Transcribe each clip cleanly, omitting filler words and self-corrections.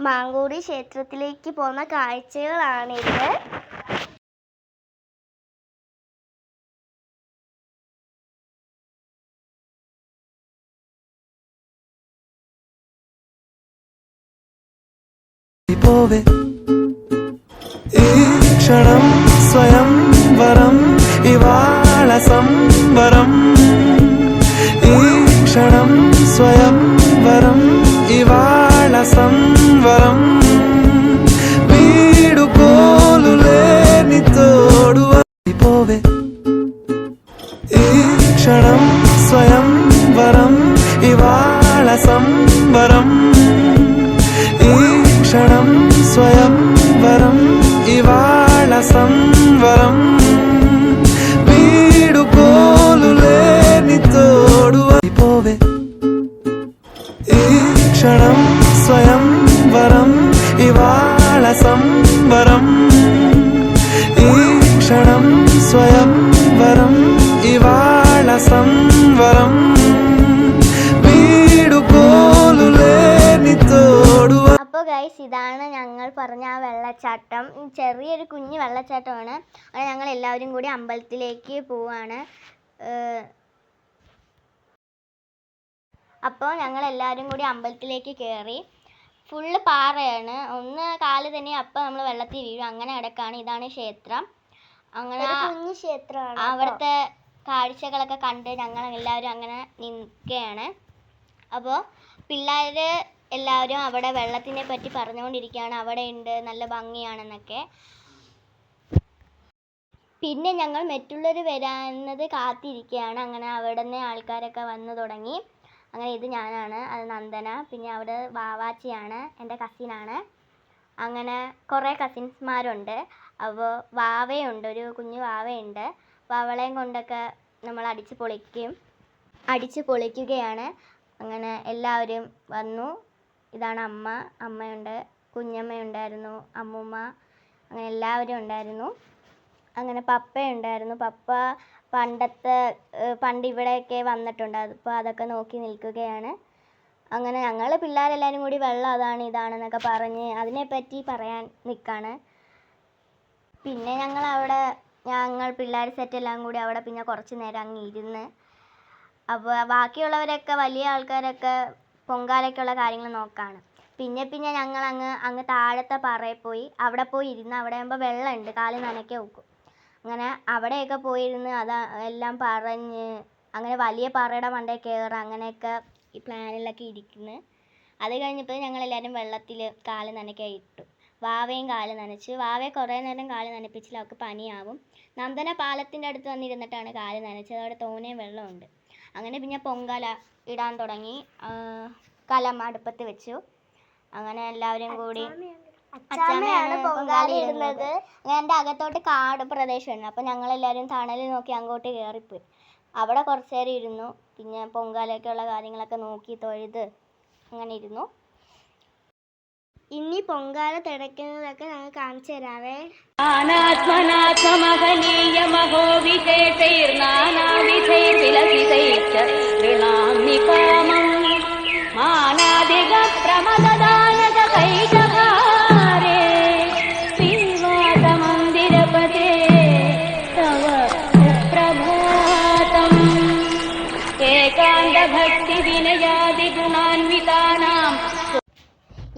മാങ്കൂടി ക്ഷേത്രത്തിലേക്ക് പോകുന്ന കാഴ്ചകളാണിത്. ക്ഷണം സ്വയം വരം ഇവാള സംവരം ഈ ക്ഷണം സ്വയം വരം ഇവാള സംവരം വീടുപോലുലേനി തോടുവേ ഈ ക്ഷണം സ്വയം വരം ഇവാള സംവരം ഈ ക്ഷണം സ്വയം വരം ഇവാള സംവരം വീടുപോലുലേനി തോടുവേ ഈ ക്ഷണം സ്വയം വരം ഇവാള സംവരം ഈ ക്ഷണം സ്വയം വരം ഇവാള സംവരം വീടുപോലുലേനി തോടുവ. അപ്പോൾ ഗൈസ്, ഇതാണ് ഞങ്ങൾ പറഞ്ഞ ആ വെള്ളച്ചാട്ടം. ചെറിയൊരു കുഞ്ഞു വെള്ളച്ചാട്ടമാണ്. അത് ഞങ്ങൾ എല്ലാവരും കൂടി അമ്പലത്തിലേക്ക് പോവാണ്. അപ്പോൾ ഞങ്ങൾ എല്ലാവരും കൂടി അമ്പലത്തിലേക്ക് കയറി. ഫുള്ള് പാറയാണ്. ഒന്ന് കാല് തന്നെ അപ്പം നമ്മൾ വെള്ളത്തിൽ വീഴും. അങ്ങനെ കിടക്കാണ്. ഇതാണ് ക്ഷേത്രം. അങ്ങനെ കുഞ്ഞു ക്ഷേത്രമാണ്. അവിടുത്തെ കാഴ്ചകളൊക്കെ കണ്ട് ഞങ്ങൾ എല്ലാവരും അങ്ങനെ നിൽക്കുകയാണ്. അപ്പോൾ പിള്ളേർ എല്ലാവരും അവിടെ വെള്ളത്തിനെ പറ്റി പറഞ്ഞുകൊണ്ടിരിക്കുകയാണ്. അവിടെ ഉണ്ട്, നല്ല ഭംഗിയാണെന്നൊക്കെ. പിന്നെ ഞങ്ങൾ മറ്റുള്ളവർ വരാവുന്നത് കാത്തിരിക്കുകയാണ്. അങ്ങനെ അവിടെ നിന്ന് ആൾക്കാരൊക്കെ വന്നു തുടങ്ങി. അങ്ങനെ ഇത് ഞാനാണ്, അത് നന്ദന. പിന്നെ അവിടെ വാവാച്ചിയാണ്, എൻ്റെ കസിനാണ്. അങ്ങനെ കുറേ കസിൻസ്മാരുണ്ട്. അപ്പോൾ വാവയുണ്ട്, ഒരു കുഞ്ഞു വാവയുണ്ട്. അപ്പോൾ അവളെയും കൊണ്ടൊക്കെ നമ്മൾ അടിച്ച് പൊളിക്കുകയാണ്. അങ്ങനെ എല്ലാവരും വന്നു. ഇതാണ് അമ്മയുണ്ട്, കുഞ്ഞമ്മയുണ്ടായിരുന്നു, അമ്മൂമ്മ, അങ്ങനെ എല്ലാവരും ഉണ്ടായിരുന്നു. അങ്ങനെ പപ്പയുണ്ടായിരുന്നു. പപ്പ പണ്ട് ഇവിടെയൊക്കെ വന്നിട്ടുണ്ട്. അപ്പോൾ അതൊക്കെ നോക്കി നിൽക്കുകയാണ്. അങ്ങനെ ഞങ്ങൾ പിള്ളേരെല്ലാവരും കൂടി വെള്ളം അതാണ് ഇതാണെന്നൊക്കെ പറഞ്ഞ് അതിനെപ്പറ്റി പറയാൻ നിൽക്കുകയാണ്. പിന്നെ ഞങ്ങൾ പിള്ളേർ സെറ്റെല്ലാം കൂടി അവിടെ പിന്നെ കുറച്ച് നേരം അങ്ങ് ഇരുന്ന്. അപ്പോൾ ബാക്കിയുള്ളവരൊക്കെ വലിയ ആൾക്കാരൊക്കെ പൊങ്കാലയ്ക്കുള്ള കാര്യങ്ങൾ നോക്കുകയാണ്. പിന്നെ ഞങ്ങൾ അങ്ങ് താഴത്തെ പാറയിൽ പോയി. അവിടെ പോയി ഇരുന്ന്. അവിടെ ആകുമ്പോൾ വെള്ളമുണ്ട്, കാല് നനയ്ക്കാൻ നോക്കും. അങ്ങനെ അവിടെയൊക്കെ പോയിരുന്ന് എല്ലാം പറഞ്ഞ് അങ്ങനെ വലിയ പാറയുടെ മണ്ടയിൽ കയറുക, അങ്ങനെയൊക്കെ ഈ പ്ലാനിലൊക്കെ ഇരിക്കുന്നു. അത് കഴിഞ്ഞപ്പോൾ ഞങ്ങളെല്ലാവരും വെള്ളത്തിൽ കാല് നനയ്ക്കാൻ ഇട്ടു. വാവയും കാല് നനച്ചു. വാവയെ കുറേ നേരം കാല് നനപ്പിച്ചില്ല, അവൾക്ക് പനിയാവും. നന്ദന പാലത്തിൻ്റെ അടുത്ത് വന്നിരുന്നിട്ടാണ് കാല് നനച്ചത്. അവിടെ തോനെയും വെള്ളമുണ്ട്. അങ്ങനെ പിന്നെ പൊങ്കാല ഇടാൻ തുടങ്ങി. കലം അടുപ്പത്ത് വെച്ചു. അങ്ങനെ എല്ലാവരും കൂടി അച്ചാമ്മയാണ് പൊങ്കാല ഇടുന്നത്. അങ്ങനെ എൻ്റെ അകത്തോട്ട് കാട് പ്രദേശമുണ്ട്. അപ്പോൾ ഞങ്ങളെല്ലാവരും തണലിൽ നോക്കി അങ്ങോട്ട് കയറിപ്പോയി. അവിടെ കുറച്ച് നേരം ഇരുന്നു. പിന്നെ പൊങ്കാലയൊക്കെയുള്ള കാര്യങ്ങളൊക്കെ നോക്കി തൊഴുത് അങ്ങനെ ഇരുന്നു. ഇനി പൊങ്കാല തിടയ്ക്കുന്നതൊക്കെ ഞങ്ങൾ കാണിച്ചു തരാവേ.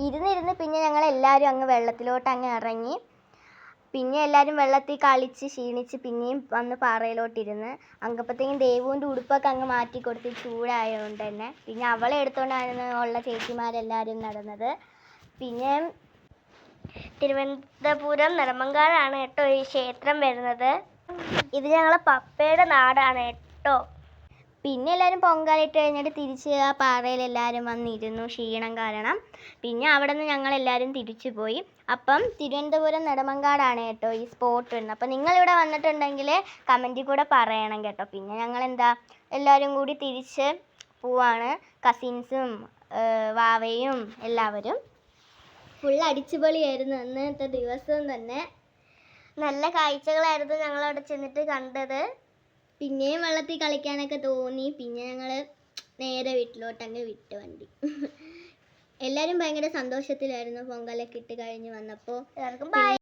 ഇരുന്നിരുന്ന് പിന്നെ ഞങ്ങൾ എല്ലാവരും അങ്ങ് വെള്ളത്തിലോട്ട് അങ്ങ് ഇറങ്ങി. പിന്നെ എല്ലാവരും വെള്ളത്തിൽ കളിച്ച് ക്ഷീണിച്ച് പിന്നെയും വന്ന് പാറയിലോട്ടിരുന്ന്. അങ്കപ്പത്തേക്കും ദേവുവിൻ്റെ ഉടുപ്പൊക്കെ അങ്ങ് മാറ്റി കൊടുത്ത് ചൂടായതുകൊണ്ട് തന്നെ. പിന്നെ അവളെ എടുത്തുകൊണ്ടായിരുന്നു ഉള്ള ചേച്ചിമാരെല്ലാവരും നടന്നത്. പിന്നെ തിരുവനന്തപുരം നെടുമങ്ങാടാണ് കേട്ടോ ഈ ക്ഷേത്രം വരുന്നത്. ഇത് ഞങ്ങളെ പപ്പയുടെ നാടാണ് കേട്ടോ. പിന്നെ എല്ലാവരും പൊങ്കാലിട്ട് കഴിഞ്ഞിട്ട് തിരിച്ച് ആ പാറയിൽ എല്ലാവരും വന്നിരുന്നു, ക്ഷീണം കാരണം. പിന്നെ അവിടെ നിന്ന് ഞങ്ങളെല്ലാവരും തിരിച്ചു പോയി. അപ്പം തിരുവനന്തപുരം നെടുമങ്ങാടാണ് കേട്ടോ ഈ സ്പോട്ട് വരുന്നത്. അപ്പം നിങ്ങളിവിടെ വന്നിട്ടുണ്ടെങ്കിൽ കമൻറ്റിൽ കൂടെ പറയണം കേട്ടോ. പിന്നെ എല്ലാവരും കൂടി തിരിച്ച് പോവാണ്. കസിൻസും വാവയും എല്ലാവരും. ഫുൾ അടിച്ചുപൊളിയായിരുന്നു അന്നത്തെ ദിവസം തന്നെ. നല്ല കാഴ്ചകളായിരുന്നു ഞങ്ങളവിടെ ചെന്നിട്ട് കണ്ടത്. പിന്നെയും വെള്ളത്തിൽ കളിക്കാനൊക്കെ തോന്നി. പിന്നെ ഞങ്ങൾ നേരെ വീട്ടിലോട്ടങ്ങ് വിട്ടു വണ്ടി. എല്ലാവരും ഭയങ്കര സന്തോഷത്തിലായിരുന്നു പൊങ്കലൊക്കെ ഇട്ട് കഴിഞ്ഞ് വന്നപ്പോൾ. എല്ലാവർക്കും ബൈ.